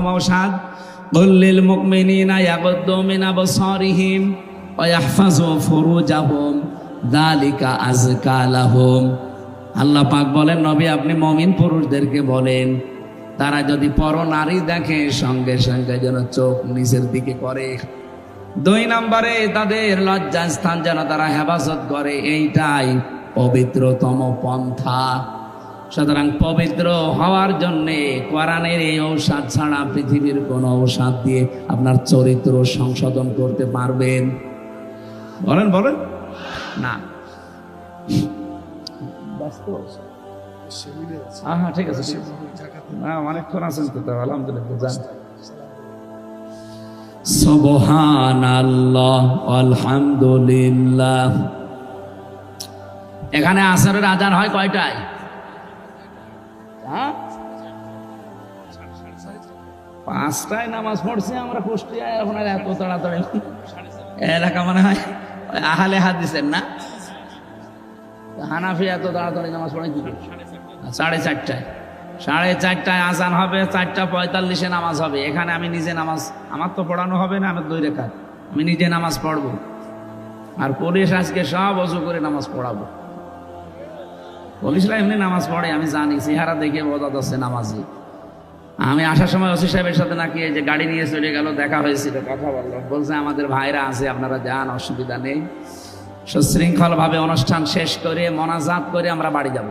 প্রথম ঔষধ কুল্লিল মুমিনিনা ইয়াগুদ্দু মিন আবসারিহিম ওয়া ইয়াহফাযু ফুরুজাহুম যালিকা আযকা লাহুম। আল্লাহ পাক বলেন, নবী আপনি মুমিন পুরুষদেরকে বলেন তারা যদি পর নারী দেখে সঙ্গে সঙ্গে যেন চোখ নিচের দিকে করে। 2 নম্বরে তাদের লজ্জাস্থান যেন তারা হেফাজত করে, এইটাই পবিত্রতম পন্থা। সুতরাং পবিত্র হওয়ার জন্যে কোরআনের এই ঔষধ ছাড়া পৃথিবীর কোন ঔষধ দিয়ে আপনার চরিত্র সংশোধন করতে পারবেন? বলেন বলেন না। হ্যাঁ ঠিক আছে, অনেকক্ষণ আছেন তো, আলহামদুলিল্লাহ যান। সুবহানাল্লাহ আলহামদুলিল্লাহ। এখানে আসরের আজান হয় কয়টায়? 5টায় নামাজ পড়ছি আমরা কুষ্টিয়ায়। এখন আর এত তাড়াতাড়ি এলাকা মনে হয় আহলে হাদিসের না, হানাফি এত তাড়াতাড়ি নামাজ পড়ে কি? 4:30টায়। 4:30টায় আজান হবে, 4:45-এ নামাজ হবে। এখানে আমি নিজে নামাজ, আমার তো পড়ানো হবে না, আমার 2 রাকাত আমি নিজে নামাজ পড়বো। আর পুলিশ আজকে সব ওযু করে নামাজ পড়াবো। পুলিশরা এমনি নামাজ পড়ে আমি জানি, চেহারা দেখে বোঝা যাচ্ছে নামাজি। আমি আসার সময় ওসি সাহেবের সাথে নাকি এই যে গাড়ি নিয়ে চলে গেল, দেখা হয়েছিল, কথা বললো, বলছে আমাদের ভাইরা আছে, আপনারা যান, অসুবিধা নেই। সুশৃঙ্খল ভাবে অনুষ্ঠান শেষ করে মোনাজাত করে আমরা বাড়ি যাব।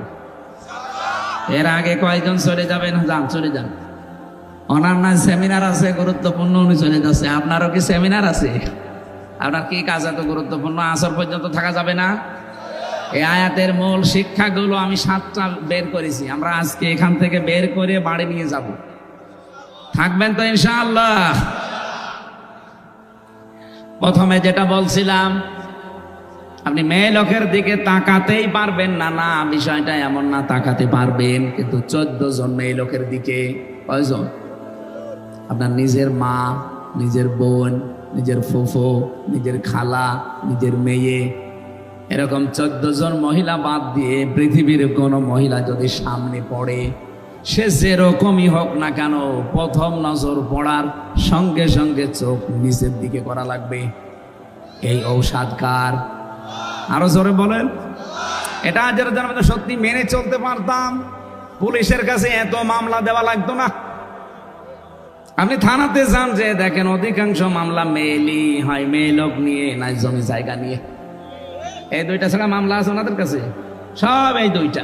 এর আগে কয়েকজন চলে যাবেন, যান চলে যান। ওনার না সেমিনার আছে গুরুত্বপূর্ণ, উনি চলে যাচ্ছে। আপনারও কি সেমিনার আছে? আপনার কি কাজ এত গুরুত্বপূর্ণ? আসর পর্যন্ত থাকা যাবে না? এই আয়াতের মূল শিক্ষাগুলো আমি 7টা বের করেছি, আমরা আজকে এখান থেকে বের করে বাড়ি নিয়ে যাব। থাকবেন তো ইনশাআল্লাহ? প্রথমে যেটা বলছিলাম, আপনি মেয়ে লোকের দিকে তাকাতেই পারবেন না। না, বিষয়টা এমন না, তাকাতে পারবেন, কিন্তু 14 জন মেয়ে লোকের দিকে। কয়জন? আপনার নিজের মা, নিজের বোন, নিজের ফুফু, নিজের খালা, নিজের মেয়ে, এরকম 14 জন মহিলা বাদ দিয়ে পৃথিবীর কোন মহিলা যদি সামনে পড়ে, সে যেরকমই হোক না কেন, প্রথম নজর পড়ার সঙ্গে সঙ্গে চোখ নিচের দিকে করা লাগবে। এই ঔষধ কার? আরো জোরে বলেন। এটা যারা যারা সত্যি মেনে চলতে পারতাম, পুলিশের কাছে এত মামলা দেওয়া লাগতো না। আপনি থানাতে যান, যে দেখেন অধিকাংশ মামলা মেয়েলি হয়, মেয়ে লোক নিয়ে, নাই জমি জায়গা নিয়ে। এই 2টা ছাড়া মামলা আছে ওনাদের কাছে, সব এই 2টা।